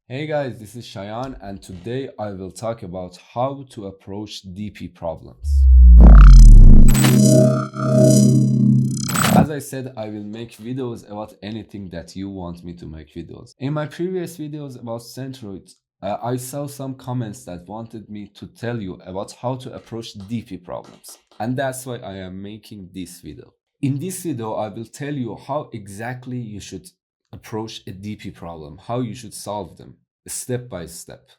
Hey guys, this is Shayan and today I will talk about how to approach DP problems. As I said, I will make videos about anything that you want me to make videos. In my previous videos about Centroid, I saw some comments that wanted me to tell you about how to approach DP problems. And that's why I am making this video. In this video, I will tell you how exactly you should approach a DP problem, how you should solve them step by step.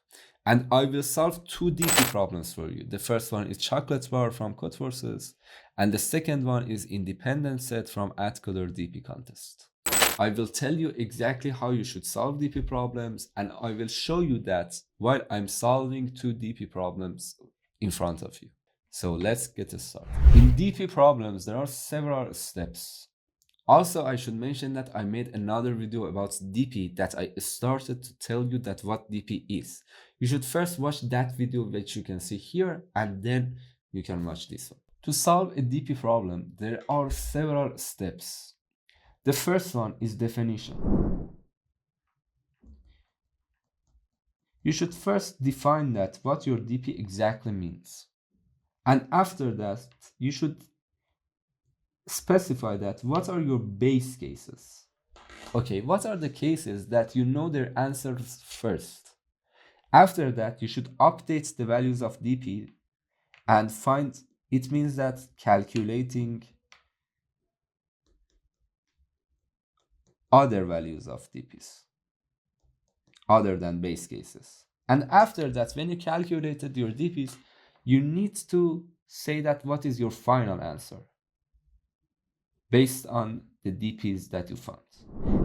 And I will solve two DP problems for you. The first one is chocolate bar from Codeforces, and the second one is independent set from Atcoder DP contest. I will tell you exactly how you should solve DP problems, and I will show you that while I'm solving two DP problems in front of you. So let's get started. In DP problems, there are several steps. Also, I should mention that I made another video about DP that I started to tell you that what DP is. You should first watch that video which you can see here and then you can watch this one. To solve a DP problem, there are several steps. The first one is definition. You should first define that what your DP exactly means. And after that, you should specify that what are your base cases. Okay, what are the cases that you know their answers first? After that, you should update the values of DP and find, it means that calculating other values of DPs other than base cases. And after that, when you calculated your DPs, you need to say that what is your final answer based on the DPs that you found.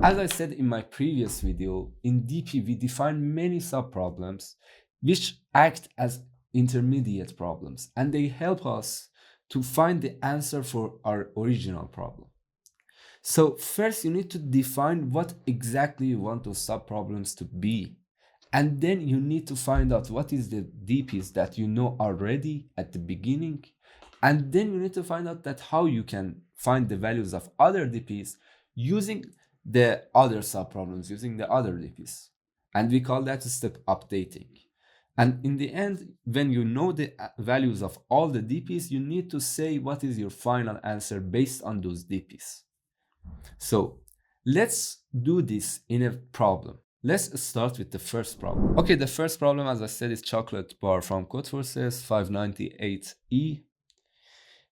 As I said in my previous video, in DP we define many subproblems which act as intermediate problems and they help us to find the answer for our original problem. So first you need to define what exactly you want those subproblems to be. And then you need to find out what is the DPs that you know already at the beginning. And then you need to find out that how you can find the values of other DPs using the other subproblems, using the other DPs. And we call that step updating. And in the end, when you know the values of all the DPs, you need to say what is your final answer based on those DPs. So let's do this in a problem. Let's start with the first problem. Okay, the first problem, as I said, is chocolate bar from Codeforces 598E.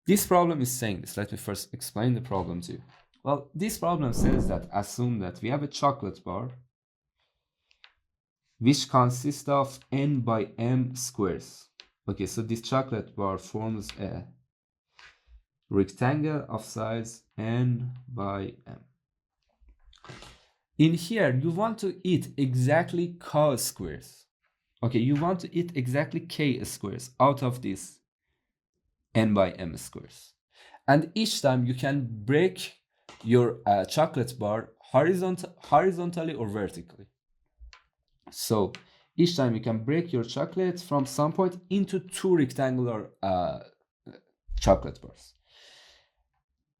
This problem is saying this. Let me first explain the problem to you. Well, this problem says that assume that we have a chocolate bar which consists of n by m squares. Okay, so this chocolate bar forms a rectangle of size n by m. In here, you want to eat exactly k squares. Okay, you want to eat exactly k squares out of this n by m squares. And each time you can break your chocolate bar horizontally or vertically. So each time you can break your chocolate from some point into two rectangular chocolate bars.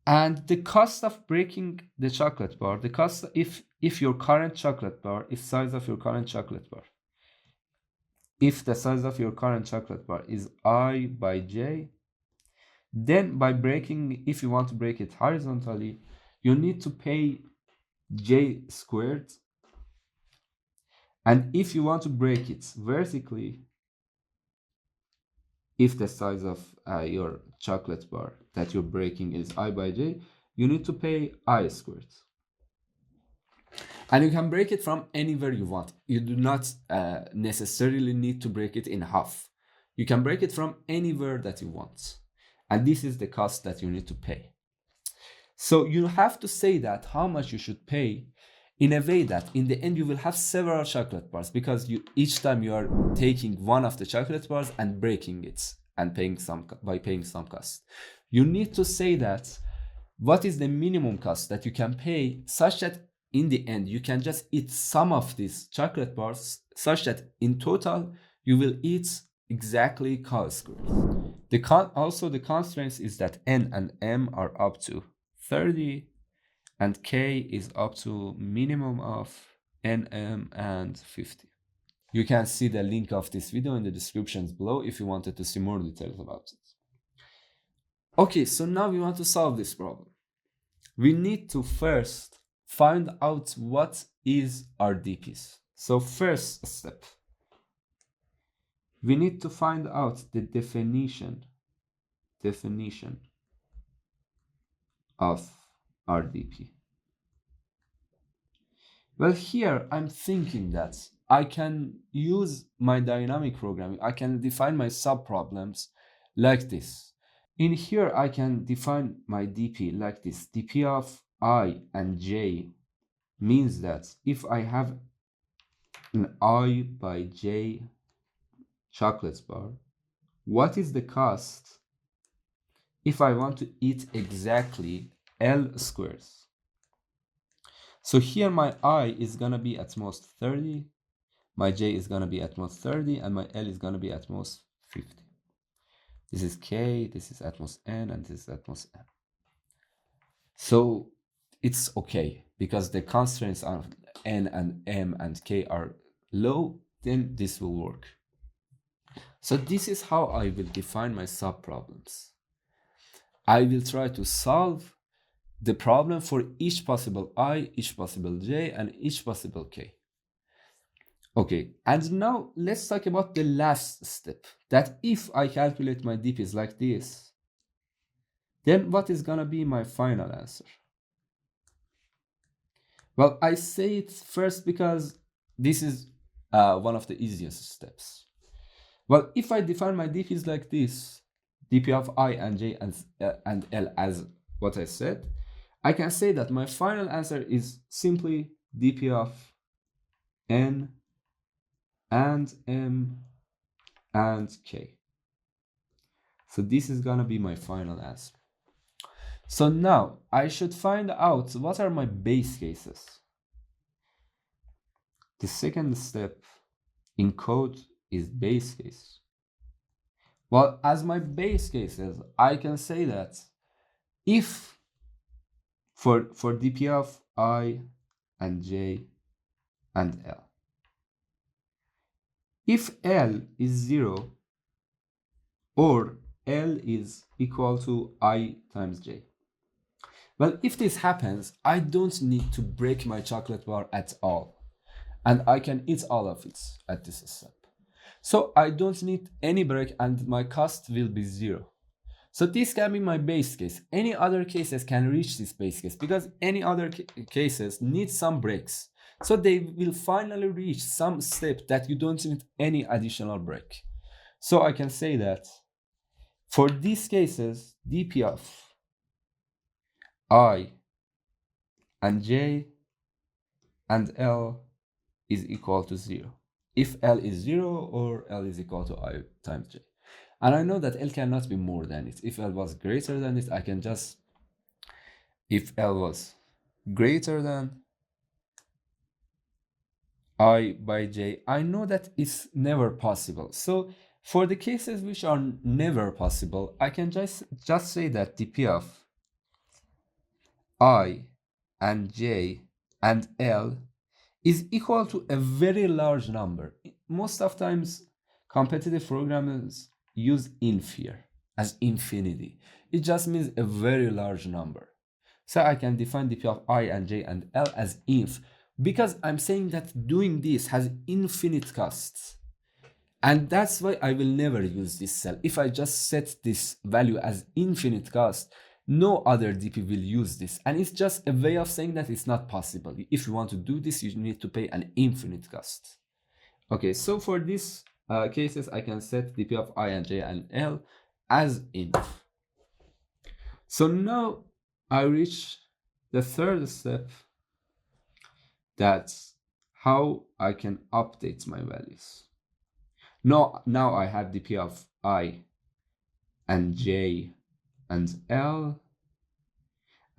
And the cost of breaking the chocolate bar, the cost if your current chocolate bar is size of your current chocolate bar, if the size of your current chocolate bar is I by j, then by breaking, if you want to break it horizontally, you need to pay j squared. And if you want to break it vertically, if the size of your chocolate bar that you're breaking is I by j, you need to pay I squared. And you can break it from anywhere you want. You do not necessarily need to break it in half. You can break it from anywhere that you want. And this is the cost that you need to pay. So you have to say that how much you should pay in a way that in the end you will have several chocolate bars, because each time you are taking one of the chocolate bars and breaking it and paying some cost. You need to say that what is the minimum cost that you can pay, such that in the end you can just eat some of these chocolate bars, such that in total you will eat exactly k squared. Also the constraints is that n and m are up to 30 and k is up to minimum of nm and 50. You can see the link of this video in the descriptions below if you wanted to see more details about it. Okay, so now we want to solve this problem. We need to first find out what is our DPs. So first step, we need to find out the definition of our DP. Well, here I'm thinking that I can use my dynamic programming. I can define my subproblems like this. In here, I can define my DP like this. DP of I and J means that if I have an I by J chocolate bar, what is the cost if I want to eat exactly L squares? So here my I is gonna be at most 30, my J is gonna be at most 30, and my L is gonna be at most 50. This is K, this is at most N, and this is at most M. So it's okay, because the constraints of N and M and K are low, then this will work. So this is how I will define my subproblems. I will try to solve the problem for each possible I, each possible J, and each possible K. Okay, and now let's talk about the last step, that if I calculate my DPs like this, then what is gonna be my final answer? Well, I say it first because this is one of the easiest steps. Well, if I define my DPs like this, DP of I and J and L as what I said, I can say that my final answer is simply DP of N and M and K. So this is gonna be my final answer. So now I should find out what are my base cases. The second step in code is base case. Well, as my base cases, I can say that if for DP of I and J and L, if L is 0 or L is equal to I times J. Well, if this happens, I don't need to break my chocolate bar at all, and I can eat all of it at this step. So I don't need any break, and my cost will be 0. So this can be my base case. Any other cases can reach this base case, because any other cases need some breaks. So they will finally reach some step that you don't need any additional break. So I can say that for these cases, DP of I and J and L is equal to 0. If L is 0 or L is equal to I times J. And I know that L cannot be more than it. If L was greater than it, I can just, if L was greater than I by J, I know that it's never possible. So for the cases which are never possible, I can just say that DP of I and J and L is equal to a very large number. Most of times, competitive programmers use inf here as infinity. It just means a very large number. So I can define DP of I and J and L as inf, because I'm saying that doing this has infinite costs. And that's why I will never use this cell. If I just set this value as infinite cost, no other DP will use this. And it's just a way of saying that it's not possible. If you want to do this, you need to pay an infinite cost. Okay, so for these cases, I can set DP of I and J and L as inf. So now I reach the third step, that's how I can update my values. Now I have DP of I and J and L,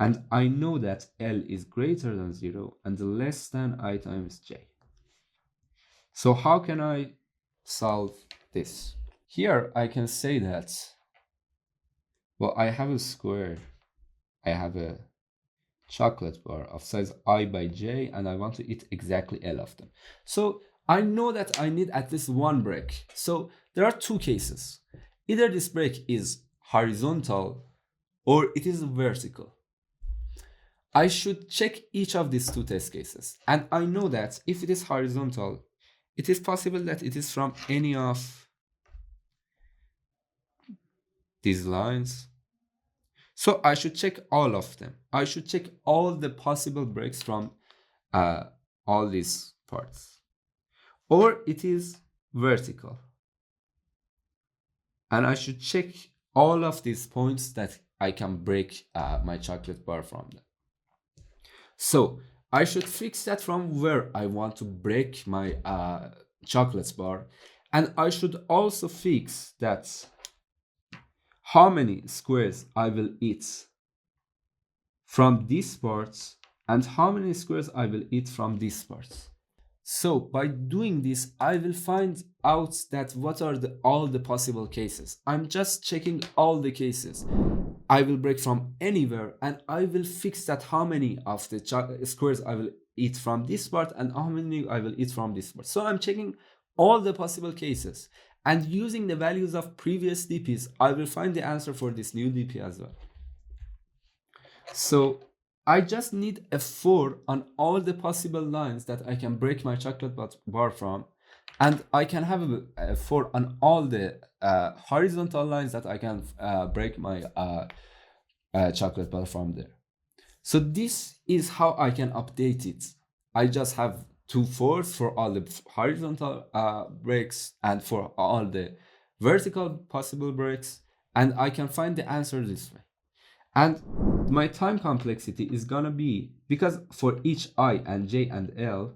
and I know that L is greater than 0 and less than I times J. So how can I solve this? Here I can say that, well, I have a square, I have a chocolate bar of size I by J, and I want to eat exactly L of them. So I know that I need at least one break. So there are two cases. Either this break is horizontal or it is vertical. I should check each of these two test cases. And I know that if it is horizontal, it is possible that it is from any of these lines. So I should check all of them. I should check all the possible breaks from all these parts. Or it is vertical. And I should check all of these points that I can break my chocolate bar from them. So I should fix that from where I want to break my chocolate bar. And I should also fix that how many squares I will eat from these parts and how many squares I will eat from these parts. So by doing this, I will find out that what are all the possible cases. I'm just checking all the cases. I will break from anywhere and I will fix that how many of the squares I will eat from this part and how many I will eat from this part. So I'm checking all the possible cases and using the values of previous DPs, I will find the answer for this new DP as well. So I just need a 4 on all the possible lines that I can break my chocolate bar from. And I can have a 4 on all the horizontal lines that I can break my chocolate bar from there. So this is how I can update it. I just have 2 4s for all the horizontal breaks and for all the vertical possible breaks. And I can find the answer this way. And my time complexity is gonna be, because for each I and J and L,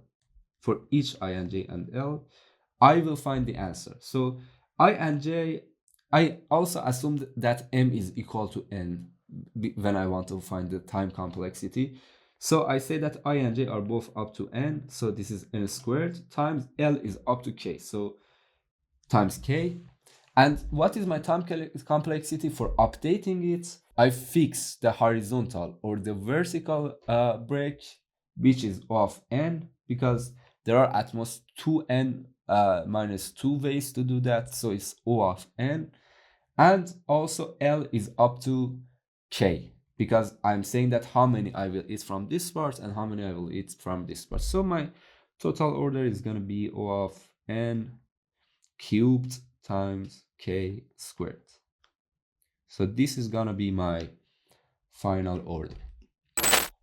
I will find the answer. So I and J, I also assumed that M is equal to N when I want to find the time complexity. So I say that I and J are both up to N. So this is N squared times L is up to K. So times K. And what is my time complexity for updating it? I fix the horizontal or the vertical break, which is O of n, because there are at most 2n minus 2 ways to do that. So it's O of n. And also L is up to k, because I'm saying that how many I will eat from this part and how many I will eat from this part. So my total order is going to be O of n cubed times k squared. So this is gonna be my final order.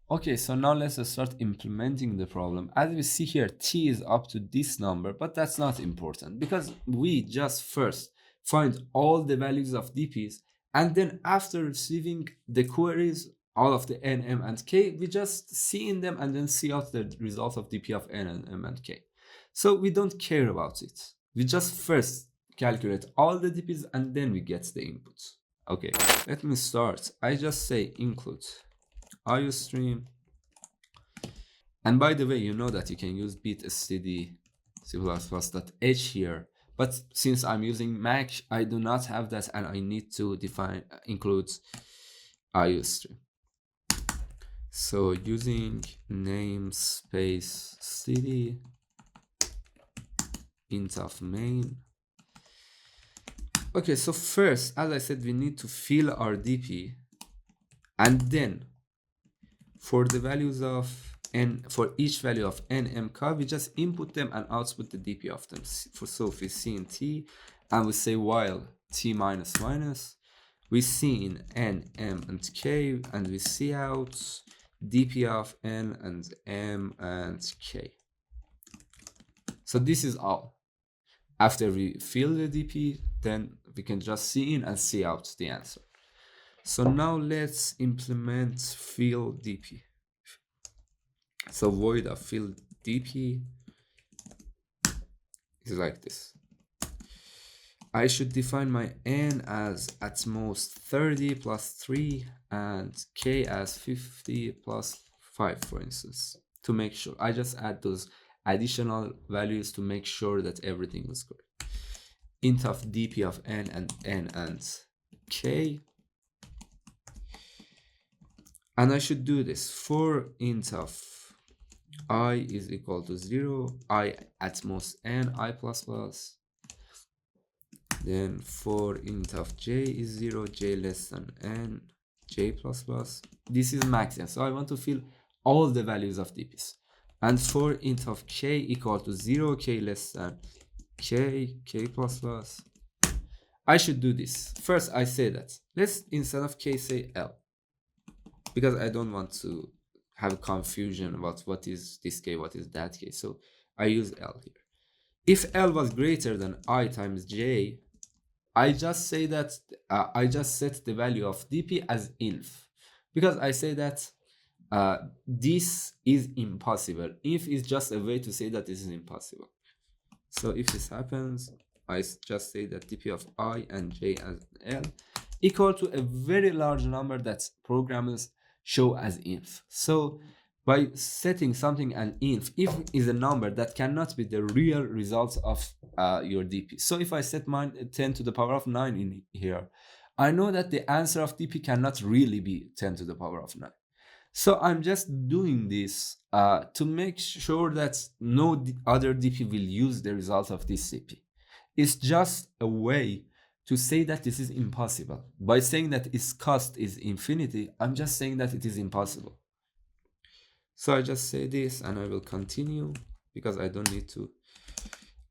Okay, so now let's start implementing the problem. As we see here, t is up to this number, but that's not important because we just first find all the values of DPs, and then after receiving the queries, all of the n, m, and k, we just see in them and then see out the result of DP of n and m and k. So we don't care about it. We just first calculate all the DPs and then we get the inputs. Okay, let me start. I just say include iostream. And by the way, you know that you can use bitstd c++.h here. But since I'm using Mac, I do not have that and I need to define include iostream. So using namespace cd int of main. Okay, so first, as I said, we need to fill our DP, and then for the values of n, for each value of n, m, k, we just input them and output the DP of them. So if we see in t, and we say while t minus minus, we see in n, m, and k, and we see out DP of n and m and k. So this is all. After we fill the DP, then we can just see in and see out the answer. So now let's implement fill DP. So void of fill DP is like this. I should define my n as at most 30 plus 3 and k as 50 plus 5, for instance, to make sure. I just add those additional values to make sure that everything is correct. Int of DP of n and k. And I should do this for int of I is equal to 0, I at most n, I plus plus. Then for int of j is 0, j less than n, j plus plus. This is maximum, so I want to fill all the values of dps. And for int of k equal to 0, k less than k, k plus plus. I should do this. First, I say that. Let's, instead of k, say L. Because I don't want to have confusion about what is this k, what is that k. So I use L here. If L was greater than I times j, I just say that I just set the value of dp as inf. Because I say that this is impossible. Inf is just a way to say that this is impossible. So if this happens, I just say that dp of I and j and L equal to a very large number that programmers show as inf. So by setting something an inf, if is a number that cannot be the real result of your dp. So if I set mine 10 to the power of 9 in here, I know that the answer of dp cannot really be 10 to the power of 9. So I'm just doing this to make sure that no other DP will use the result of this CP. It's just a way to say that this is impossible. By saying that its cost is infinity, I'm just saying that it is impossible. So I just say this and I will continue because I don't need to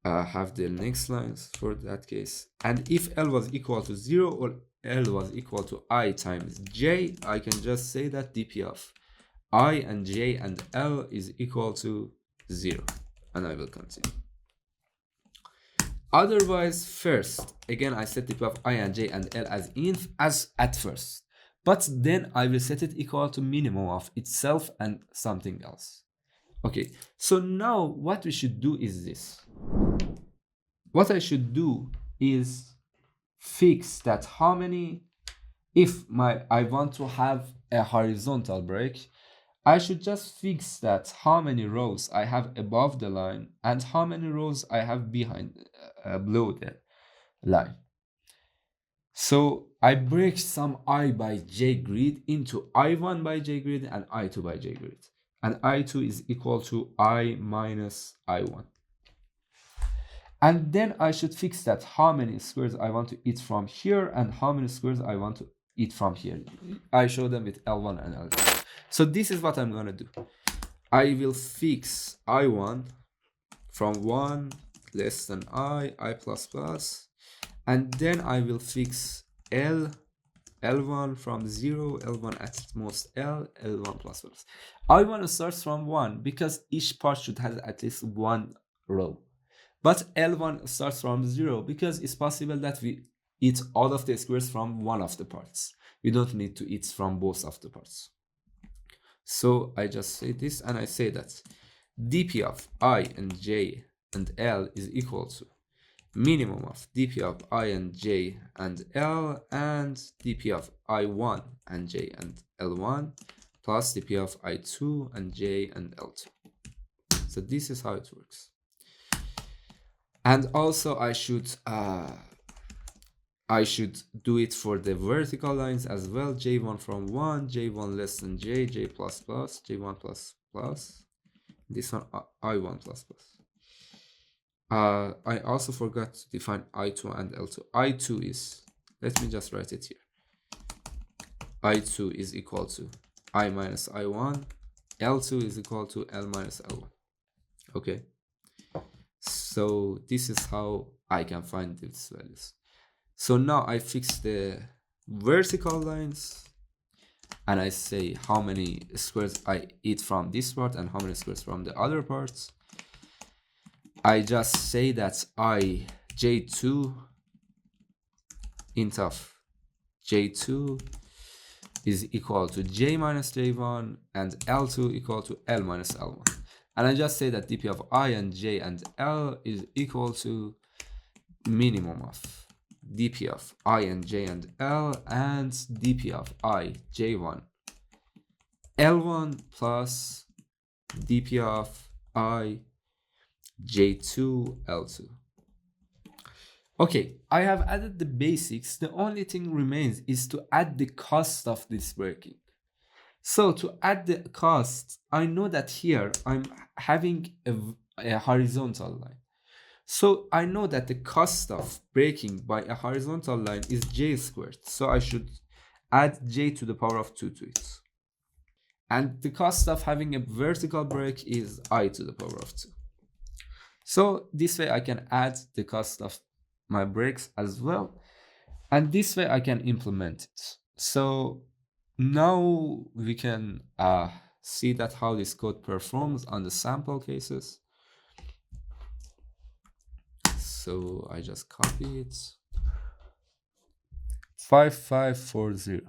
have the next lines for that case. And if L was equal to 0 or L was equal to I times J, I can just say that dp of I and J and L is equal to 0. And I will continue. Otherwise, first, again, I set dp of I and J and L as inf as at first. But then I will set it equal to minimum of itself and something else. Okay, so now what we should do is this. What I should do is fix that how many, if I want to have a horizontal break, I should just fix that how many rows I have above the line and how many rows I have behind below the line. So I break some I by j grid into I1 by j grid and I2 by j grid. And I2 is equal to I minus I1. And then I should fix that how many squares I want to eat from here and how many squares I want to eat from here. I show them with L1 and L2. So this is what I'm going to do. I will fix I1 from 1 less than I plus plus. And then I will fix L1 from 0, L1 at most L, L1 plus plus. I1 starts from 1 because each part should have at least one row. But L1 starts from 0 because it's possible that we eat all of the squares from one of the parts. We don't need to eat from both of the parts. So I just say this and I say that dp of I and j and L is equal to minimum of dp of I and j and L and dp of I1 and j and L1 plus dp of I2 and j and L2. So this is how it works. And also I should do it for the vertical lines as well. J1 from 1, J1 less than J, J plus plus, J1 plus plus. This one I1 plus plus. I also forgot to define I2 and L2. I2 is, let me just write it here. I2 is equal to I minus I1. L2 is equal to L minus L1. Okay. So this is how I can find these values. So now I fix the vertical lines and I say how many squares I eat from this part and how many squares from the other parts. I just say that I j2 int of j2 is equal to j minus j1 and L2 equal to L minus L1. And I just say that dp of I and j and L is equal to minimum of dp of I and j and L and dp of I j1 L1 plus dp of I j2 L2. Okay, I have added the basics. The only thing remains is to add the cost of this breaking. So to add the cost, I know that here I'm having a horizontal line. So I know that the cost of breaking by a horizontal line is j squared. So I should add j to the power of 2 to it. And the cost of having a vertical break is I to the power of 2. So this way I can add the cost of my breaks as well. And this way I can implement it. So now we can see that how this code performs on the sample cases. So I just copy it. 5540,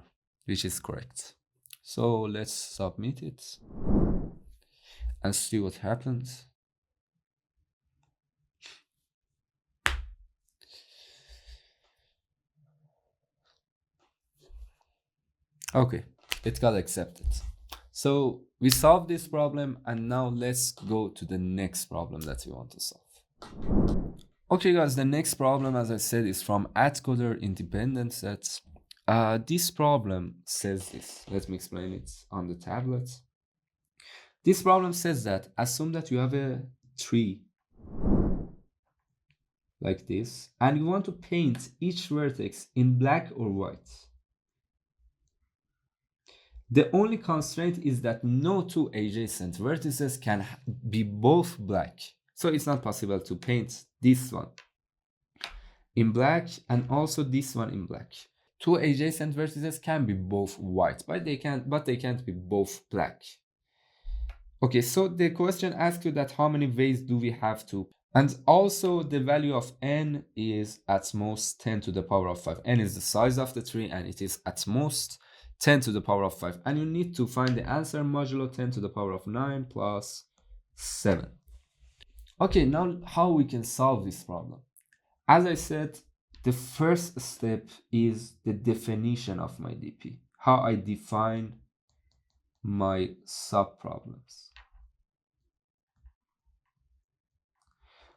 which is correct. So let's submit it and see what happens. Okay, it got accepted. So we solved this problem, and now let's go to the next problem that we want to solve. Okay guys, the next problem, as I said, is from Atcoder independent sets. This problem says this. Let me explain it on the tablet. This problem says that assume that you have a tree like this, and you want to paint each vertex in black or white. The only constraint is that no two adjacent vertices can be both black. So it's not possible to paint this one in black and also this one in black. Two adjacent vertices can be both white, but they can't be both black. Okay, so the question asks you that how many ways do we have to, and also the value of n is at most 10 to the power of 5. N is the size of the tree and it is at most 10 to the power of 5, and you need to find the answer modulo 10 to the power of 9 plus 7. Okay, now how we can solve this problem? As I said, the first step is the definition of my DP, how I define my subproblems.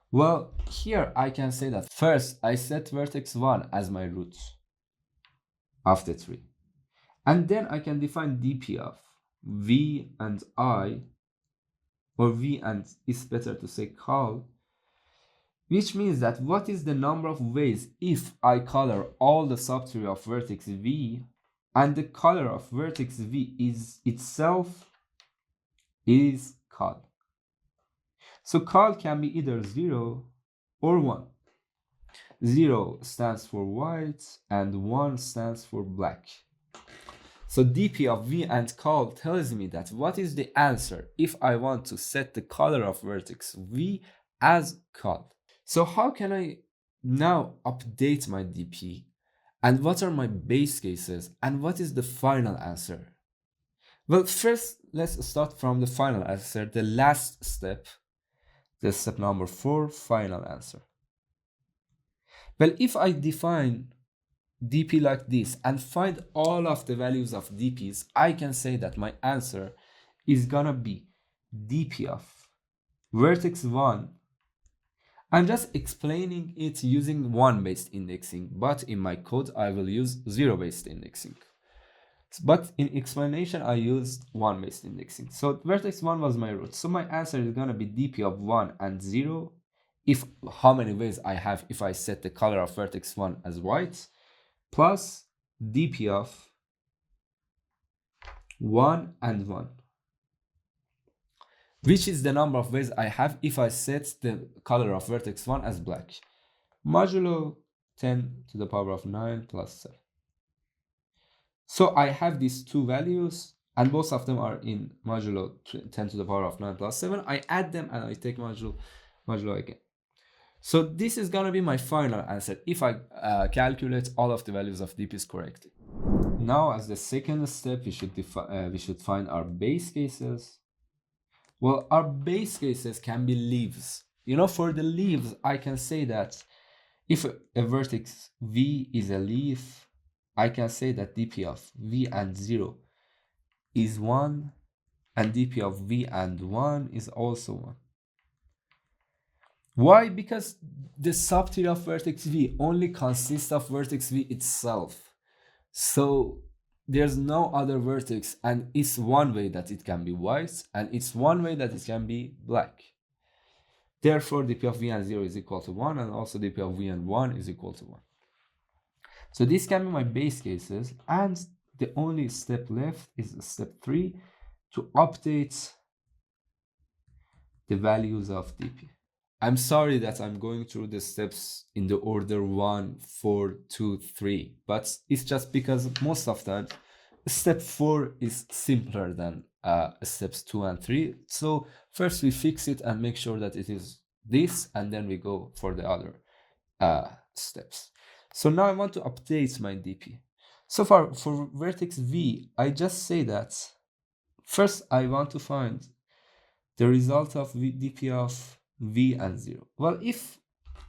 Well, here I can say that first I set vertex 1 as my root of the tree. And then I can define DP of V and I, or V and it's better to say call, which means that what is the number of ways if I color all the subtree of vertex V and the color of vertex V is itself is call. So call can be either 0 or 1. 0 stands for white and 1 stands for black. So DP of V and call tells me that what is the answer if I want to set the color of vertex V as call. So how can I now update my DP, and what are my base cases, and what is the final answer? Well, first let's start from the final answer, the last step, the step number 4, final answer. Well, if I define DP like this and find all of the values of DPs, I can say that my answer is gonna be DP of vertex 1. I'm just explaining it using 1-based indexing, but in my code I will use 0-based indexing. But in explanation I used 1-based indexing. So vertex 1 was my root. So my answer is gonna be DP of 1 and 0. If how many ways I have if I set the color of vertex 1 as white, plus DP of 1 and 1, which is the number of ways I have if I set the color of vertex 1 as black, modulo 10 to the power of 9 plus 7. So I have these two values, and both of them are in modulo 10 to the power of 9 plus 7. I add them and I take modulo again. So this is gonna be my final answer if I calculate all of the values of DPs correctly. Now, as the second step, we should find our base cases. Well, our base cases can be leaves. You know, for the leaves, I can say that if a vertex V is a leaf, I can say that DP of V and 0 is 1, and DP of V and 1 is also 1. Why? Because the subtree of vertex V only consists of vertex V itself. So there's no other vertex, and it's one way that it can be white, and it's one way that it can be black. Therefore, dp of v and 0 is equal to 1, and also dp of v and 1 is equal to 1. So this can be my base cases, and the only step left is step 3 to update the values of dp. I'm sorry that I'm going through the steps in the order 1, 4, 2, 3, but it's just because most of the time step 4 is simpler than steps 2 and 3. So first we fix it and make sure that it is this, and then we go for the other steps. So now I want to update my dp. So far for vertex v, I just say that first I want to find the result of dp of v and 0. Well, if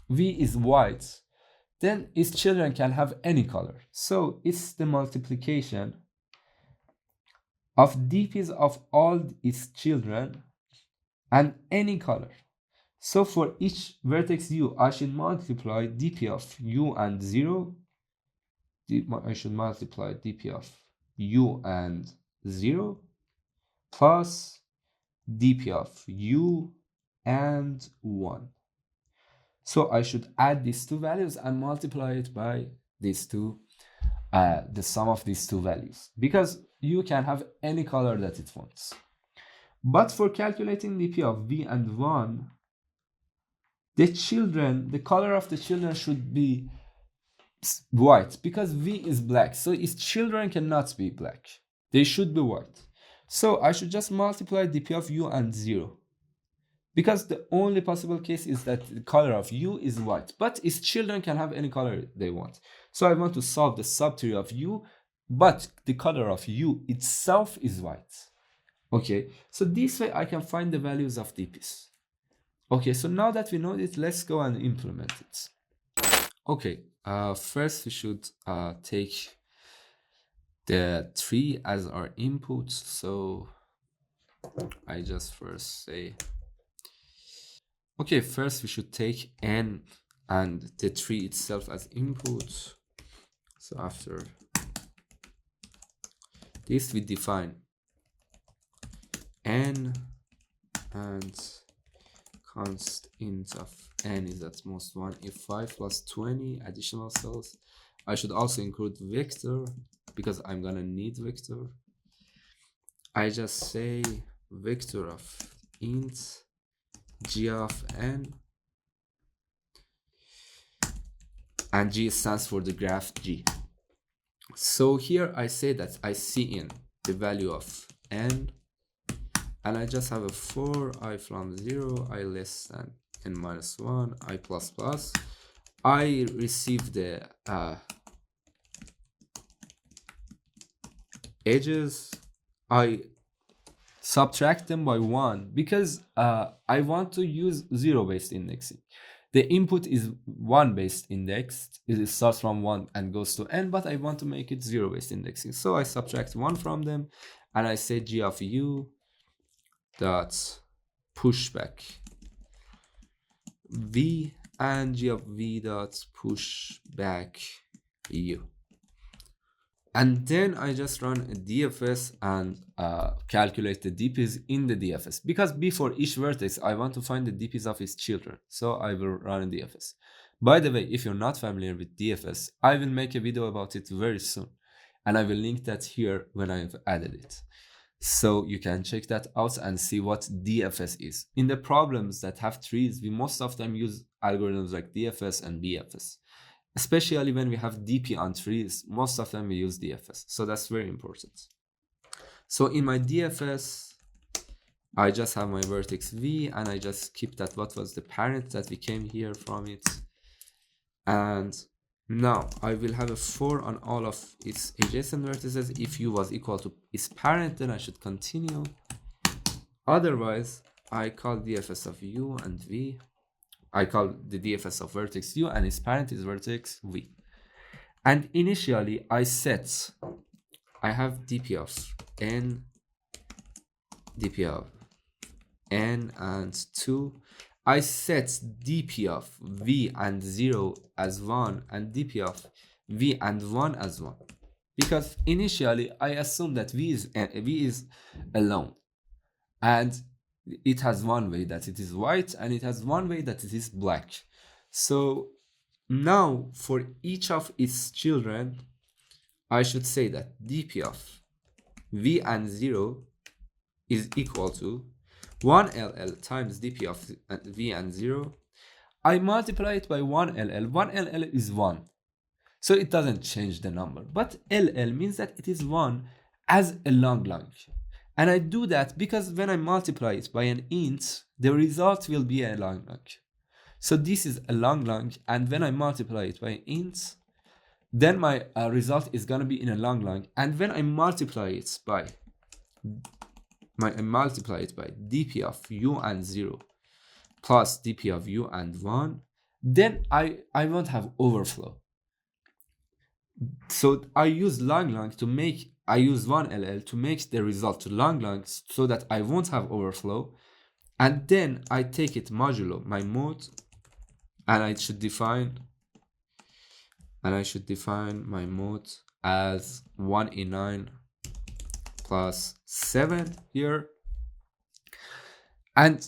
v is white, then its children can have any color. So it's the multiplication of dp's of all its children and any color. So for each vertex u, I should multiply dp of u and 0. I should multiply dp of u and 0 plus dp of u and 1. So I should add these two values and multiply it by these two, the sum of these two values, because u can have any color that it wants. But for calculating dp of v and 1, the color of the children should be white, because v is black, so its children cannot be black. They should be white. So I should just multiply dp of u and 0, because the only possible case is that the color of u is white, but its children can have any color they want. So I want to solve the subtree of u, but the color of u itself is white. Okay, so this way I can find the values of dp's. Okay, so now that we know it, let's go and implement it. Okay, first we should take the tree as our input. So I just first say, okay, first we should take n and the tree itself as input. So after this, we define n and const int of n is at most 1 if 5 plus 20 additional cells. I should also include vector because I'm gonna need vector. I just say vector of int g of n, and g stands for the graph g. So here I say that I see in the value of n, and I just have a for I from 0, I less than n minus 1, I plus plus. I receive the edges, I subtract them by 1 because I want to use 0-based indexing. The input is 1-based indexed. It starts from 1 and goes to n, but I want to make it 0-based indexing. So I subtract 1 from them, and I say g of u dot pushback v and g of v dot pushback u. And then I just run a DFS and calculate the DPs in the DFS, because before each vertex I want to find the DPs of its children. So I will run a DFS. By the way, if you're not familiar with DFS, I will make a video about it very soon, and I will link that here when I've added it. So you can check that out and see what DFS is. In the problems that have trees, we most of them use algorithms like DFS and BFS. Especially when we have DP on trees, most of them we use DFS. So that's very important. So in my DFS, I just have my vertex V, and I just keep that what was the parent that we came here from it. And now I will have a for on all of its adjacent vertices. If u was equal to its parent, then I should continue. Otherwise, I call DFS of u and v. I call the DFS of vertex u, and its parent is vertex v. And initially, I have dp of n, dp of n and 2. I set dp of v and 0 as 1, and dp of v and 1 as 1. because initially I assumed that V is alone, and it has one way that it is white and it has one way that it is black. So now for each of its children, I should say that dp of V and 0 is equal to 1 LL times dp of V and 0. I multiply it by 1 LL. 1 LL is 1. So it doesn't change the number. But LL means that it is 1 as a long log. And I do that because when I multiply it by an int, the result will be a long log. So this is a long log, and when I multiply it by an int, then my result is going to be in a long log. And when I multiply it by dp of u and 0 plus dp of u and 1, then I won't have overflow. So I use long log to make, I use 1LL to make the result to long log so that I won't have overflow. And then I take it modulo my mode, and I should define my mode as 1E9 plus 7 here. And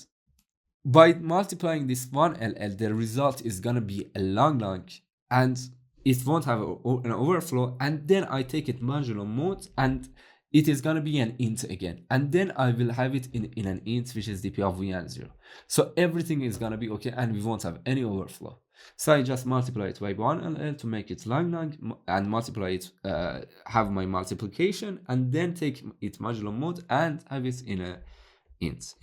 by multiplying this 1LL, the result is gonna be a long log, and it won't have an overflow. And then I take it modulo mode, and it is gonna be an int again, and then I will have it in an int, which is dp of V and 0. So everything is gonna be okay, and we won't have any overflow. So I just multiply it by 1LL to make it long log, and multiply it, have my multiplication, and then take it modulo mode and have it in an int.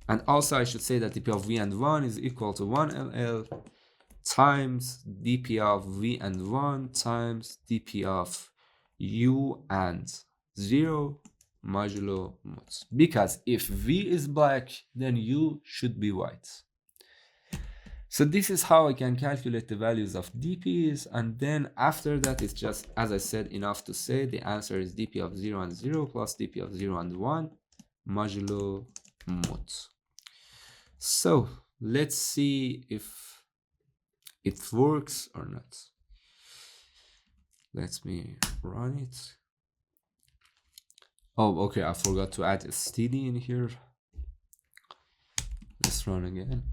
And also I should say that dp of V and 1 is equal to 1LL times dp of V and 1 times dp of U and 0 modulo mode. Because if V is black, then U should be white. So this is how I can calculate the values of dp's, and then after that it's just, as I said, enough to say the answer is dp of 0 and 0 plus dp of 0 and 1 modulo mode. So let's see if it works or not. Let me run it. Oh, okay, I forgot to add a std in here. Let's run again.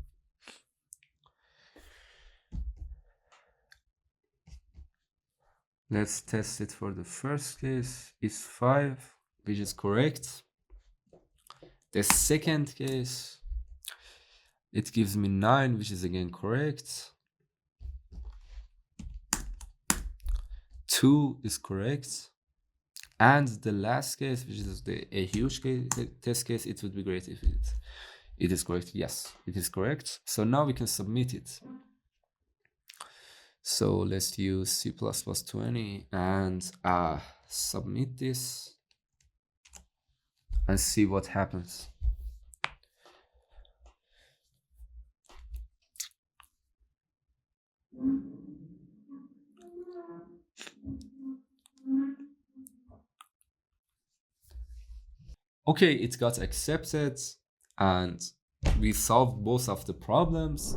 Let's test it for the first case. It's 5, which is correct. The second case, it gives me 9, which is again correct. 2 is correct. And the last case, which is a huge case, test case, it would be great if it is correct. Yes, it is correct. So now we can submit it. So let's use C++20 and submit this and see what happens. Okay, it got accepted, and we solved both of the problems.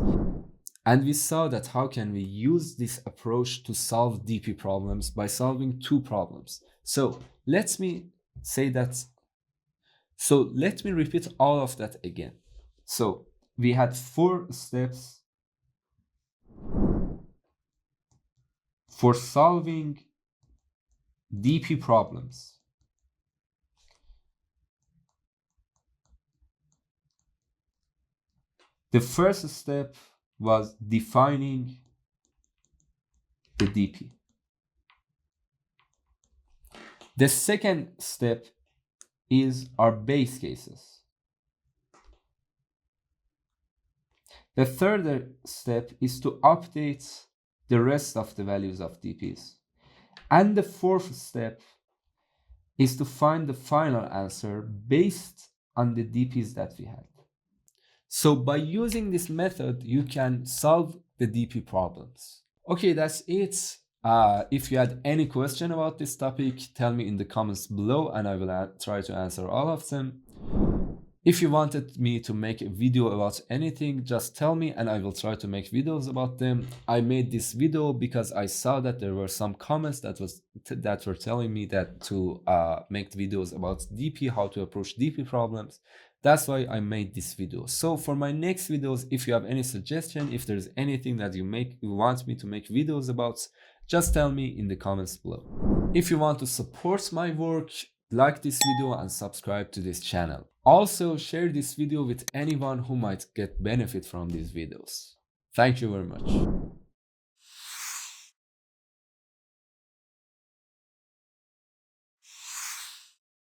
And we saw that how can we use this approach to solve DP problems by solving two problems. So let me repeat all of that again. So we had 4 steps for solving DP problems. The first step was defining the DP. The second step is our base cases. The third step is to update the rest of the values of DPs. And the fourth step is to find the final answer based on the DPs that we had. So by using this method, you can solve the DP problems. Okay, that's it. If you had any question about this topic, tell me in the comments below and I will try to answer all of them. If you wanted me to make a video about anything, just tell me and I will try to make videos about them. I made this video because I saw that there were some comments that were telling me that to make videos about DP, how to approach DP problems. That's why I made this video. So for my next videos, if you have any suggestion, if there's anything that you want me to make videos about, just tell me in the comments below. If you want to support my work, like this video and subscribe to this channel. Also, share this video with anyone who might get benefit from these videos. Thank you very much.